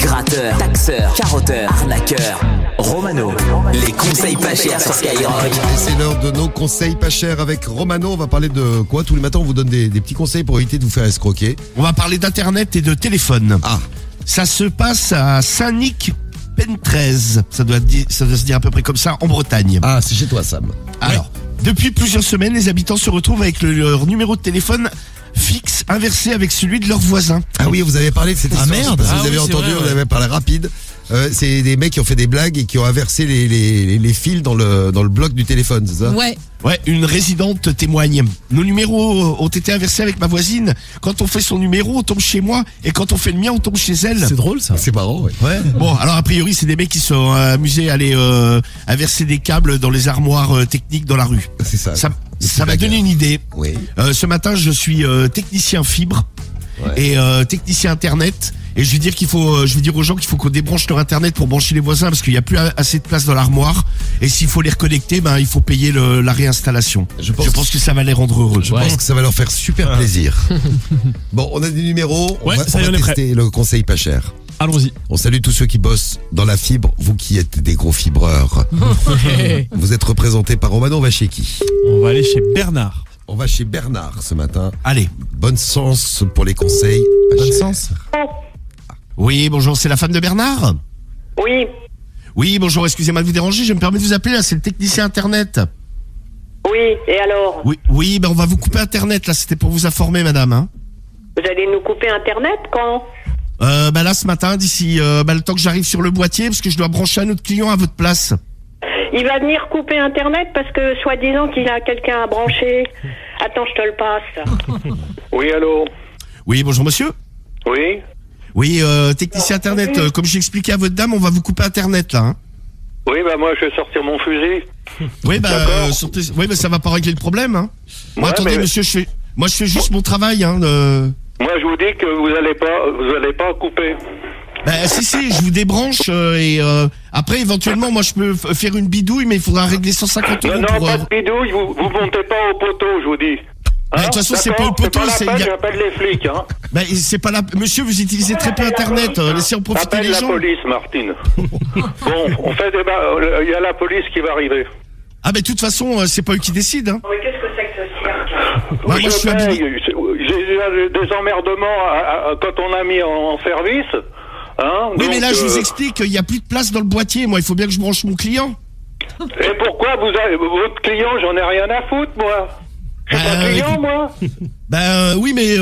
Gratteur, taxeur, carotteur, arnaqueur. Romano, les conseils pas chers sur Skyrock. C'est l'heure de nos conseils pas chers avec Romano. On va parler de quoi? Tous les matins, on vous donne des petits conseils pour éviter de vous faire escroquer. On va parler d'internet et de téléphone. Ah, Ça se passe à Saint-Nic-Pentrez. Ça doit se dire à peu près comme ça en Bretagne. ah, c'est chez toi, Sam. Alors, depuis plusieurs semaines, les habitants se retrouvent avec leur numéro de téléphone fixe inversé avec celui de leurs voisins. Ah oui, vous avez parlé de cette histoire. merde. Je sais pas si Ah vous avez oui, c'est entendu, vrai, on avait parlé rapide. C'est des mecs qui ont fait des blagues et qui ont inversé les fils dans le bloc du téléphone, c'est ça? Ouais. Ouais, une résidente témoigne. Nos numéros ont été inversés avec ma voisine. Quand on fait son numéro, on tombe chez moi. Et quand on fait le mien, on tombe chez elle. C'est drôle ça. C'est marrant, ouais. Bon, alors a priori, c'est des mecs qui sont amusés à aller inverser des câbles dans les armoires techniques dans la rue. C'est ça. Ça Des m'a petits donné une idée. Oui. Ce matin, je suis technicien fibre et technicien internet. Et je vais dire je vais dire aux gens qu'il faut qu'on débranche leur internet pour brancher les voisins parce qu'il n'y a plus assez de place dans l'armoire. Et s'il faut les reconnecter, il faut payer la réinstallation. Je pense que ça va les rendre heureux. Je pense que ça va leur faire super plaisir. Bon, on a des numéros. Ouais, on ça y est, va on est tester le conseil pas cher. Allons-y. On salue tous ceux qui bossent dans la fibre, vous qui êtes des gros fibreurs. Vous êtes représentés par Romano, on va chez qui? On va aller chez Bernard. On va chez Bernard ce matin. Allez. Bonne chance pour les conseils. Bonne chance. Oui, bonjour, c'est la femme de Bernard? Oui, Oui, bonjour, excusez-moi de vous déranger, je me permets de vous appeler, là, c'est le technicien internet. oui, et alors? Oui, on va vous couper internet, là, c'était pour vous informer, madame, hein. Vous allez nous couper Internet quand? Là, ce matin, d'ici le temps que j'arrive sur le boîtier, parce que je dois brancher un autre client à votre place. Il va venir couper Internet parce que, soi-disant, qu'il a quelqu'un à brancher. Attends, je te le passe. Oui, allô? Oui, bonjour, monsieur. Oui? Oui, technicien internet, comme j'ai expliqué à votre dame, on va vous couper internet, là, hein. Oui, moi, je vais sortir mon fusil. Oui, D'accord. oui, mais ça va pas régler le problème, hein. Moi, Ouais, attendez, mais- monsieur, je fais juste mon travail, hein. Moi, je vous dis que vous allez pas couper. Si, je vous débranche et après, éventuellement, moi, je peux faire une bidouille, mais il faudra régler 150 euros Non, pour... pas de bidouille, vous montez pas au poteau, je vous dis. De toute façon, c'est pas au poteau, c'est pas la peine, j'appelle les flics, hein. c'est pas la... Monsieur, vous utilisez très peu Internet, laissez en profiter Appelle les la gens. police, Martine. Bon, on fait des... Il y a la police qui va arriver. Ah, de toute façon, c'est pas eux qui décident, hein. Mais qu'est-ce que c'est que ce cirque? Moi, je suis paye. habilité. J'ai eu des emmerdements quand on a mis en service. Hein, Oui, donc, mais là, je vous explique, il y a plus de place dans le boîtier, moi, il faut bien que je branche mon client. Et pourquoi votre client, j'en ai rien à foutre, moi. Je suis pas client, écoute- moi. Oui, mais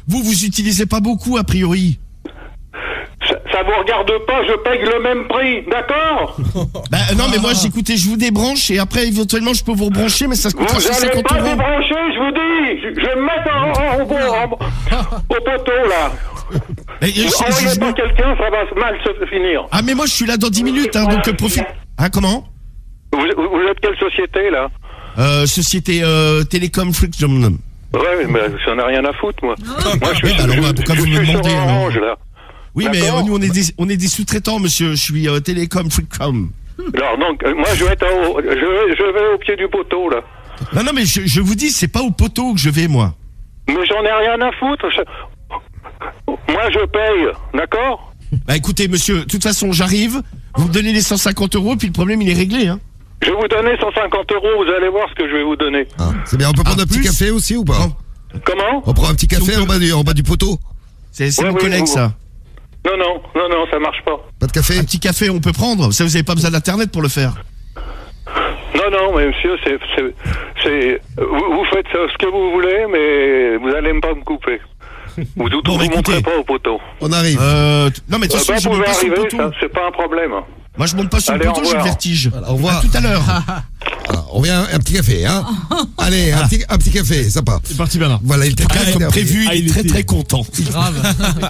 vous utilisez pas beaucoup, a priori. Ça vous regarde pas, je paye le même prix, d'accord? Non, mais moi, écoutez, je vous débranche et après, éventuellement, je peux vous rebrancher, mais ça se Vous coûtera allez 150 pas euros. débrancher, je vous dis. Je vais me mettre au poteau, là. Mais, Envoyez pas quelqu'un, ça va mal se finir. Ah, mais moi, je suis là dans 10 minutes, hein, donc profite. Ah, comment? Vous êtes quelle société, là? Société Télécom Freedom. Ouais, mais j'en ai rien à foutre, moi. Moi, je suis, alors, pourquoi vous me suis sur demandez, alors Orange, là. Oui, mais D'accord. nous, on est des sous-traitants, monsieur. Je suis Télécom Freedom. Alors, donc, moi, je vais au pied du poteau, là. Non, mais je vous dis, c'est pas au poteau que je vais, moi. Mais j'en ai rien à foutre. Moi, je paye, d'accord? Écoutez, monsieur, de toute façon, j'arrive, vous me donnez les 150 euros, puis le problème, il est réglé, hein. Je vais vous donner 150 euros, vous allez voir ce que je vais vous donner. Ah, c'est bien, on peut prendre un petit plus café aussi ou pas? Non. Comment? On prend un petit café en bas du poteau? C'est Ouais, mon oui, collègue, vous- ça. Non, ça marche pas. Pas de café? Un petit café, on peut prendre. Ça, vous avez pas besoin d'internet pour le faire. Non, mais monsieur, vous faites ce que vous voulez, mais vous allez pas me couper. Vous écoutez. monterez pas au poteau. On arrive. Non, mais de toute façon, je vous monte pouvez pas sur le arriver, poteau. ça, c'est pas un problème. Moi, je monte pas sur le Allez, au poteau, j'ai le revoir. vertige. Au revoir. À tout à l'heure. Alors, on vient un petit café, hein? Allez, un petit café, sympa. C'est parti Bernard. Voilà, il t'attend. Comme prévu, Ah, il est il très était- très content. Ah,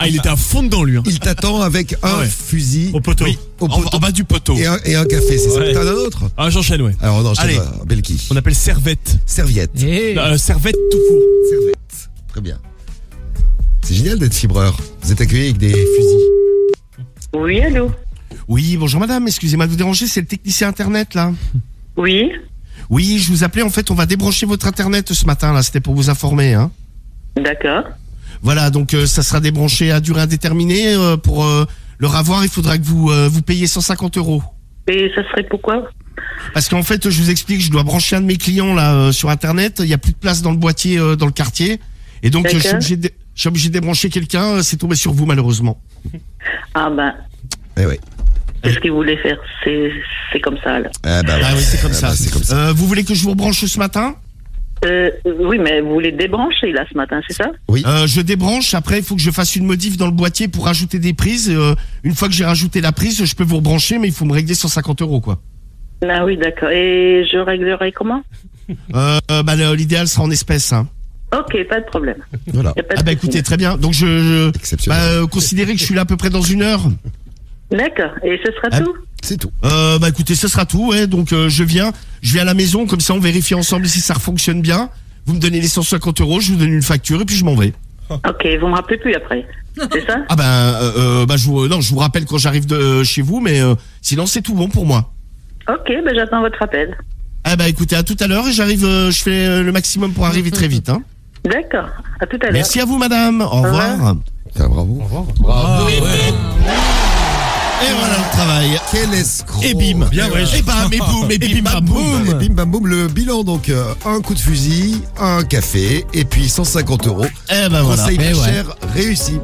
il était à fond dedans lui. Hein. Il t'attend avec un ouais. fusil Au poteau. Oui, au en poteau bas du poteau. et un café, c'est ça? Ouais. T'en as un autre? Ah, j'enchaîne, ouais. Alors, non, je Allez. appelle qui? On appelle servette. Serviette. Servette tout court. Serviette. Très bien. C'est génial d'être fibreur. Vous êtes accueilli avec des fusils. Oui, allô? Oui, bonjour madame, excusez-moi de vous déranger, c'est le technicien internet là. Oui? Oui, je vous appelais, en fait, on va débrancher votre internet ce matin là, c'était pour vous informer, hein. D'accord. Voilà, donc ça sera débranché à durée indéterminée. Pour le ravoir, il faudra que vous payiez 150 €. Et ça serait pourquoi? Parce qu'en fait, je vous explique, je dois brancher un de mes clients là sur Internet. Il y a plus de place dans le boîtier dans le quartier, et donc je suis obligé de débrancher quelqu'un. C'est tombé sur vous malheureusement. Ah ben. Eh oui. C'est ce qu'il voulait faire. C'est comme ça alors. Ah oui, c'est comme ça. C'est comme ça. Vous voulez que je vous rebranche ce matin? Oui, mais vous voulez débrancher là ce matin, c'est ça? Oui. Je débranche. Après, il faut que je fasse une modif dans le boîtier pour rajouter des prises. Une fois que j'ai rajouté la prise, je peux vous rebrancher, mais il faut me régler 150 € quoi. Ah oui, d'accord. Et je réglerai comment? L'idéal sera en espèces. Hein. Ok, pas de problème. Voilà. Écoutez, très bien. Donc Exceptionnel. considérez que je suis là à peu près dans 1 heure. D'accord. Et ce sera tout? C'est tout. Écoutez, ce sera tout. Ouais. Donc je viens à la maison, comme ça on vérifie ensemble si ça fonctionne bien. Vous me donnez les 150 €, je vous donne une facture et puis je m'en vais. Ok, vous me rappelez plus après, c'est ça? Je vous rappelle quand j'arrive de chez vous, mais sinon c'est tout bon pour moi. Ok, j'attends votre appel. Écoutez, à tout à l'heure et j'arrive, je fais le maximum pour arriver très vite. Hein. D'accord, à tout à l'heure. Merci à vous, madame. Au revoir. Putain, bravo. Bravo. Et voilà le travail. Quel escroc. Et bim. Bien, ouais. Et bam, et boum, et bim, bam, boum. Et bim bam boum, le bilan donc un coup de fusil, un café et puis 150 €. Voilà. Conseil pas cher réussi.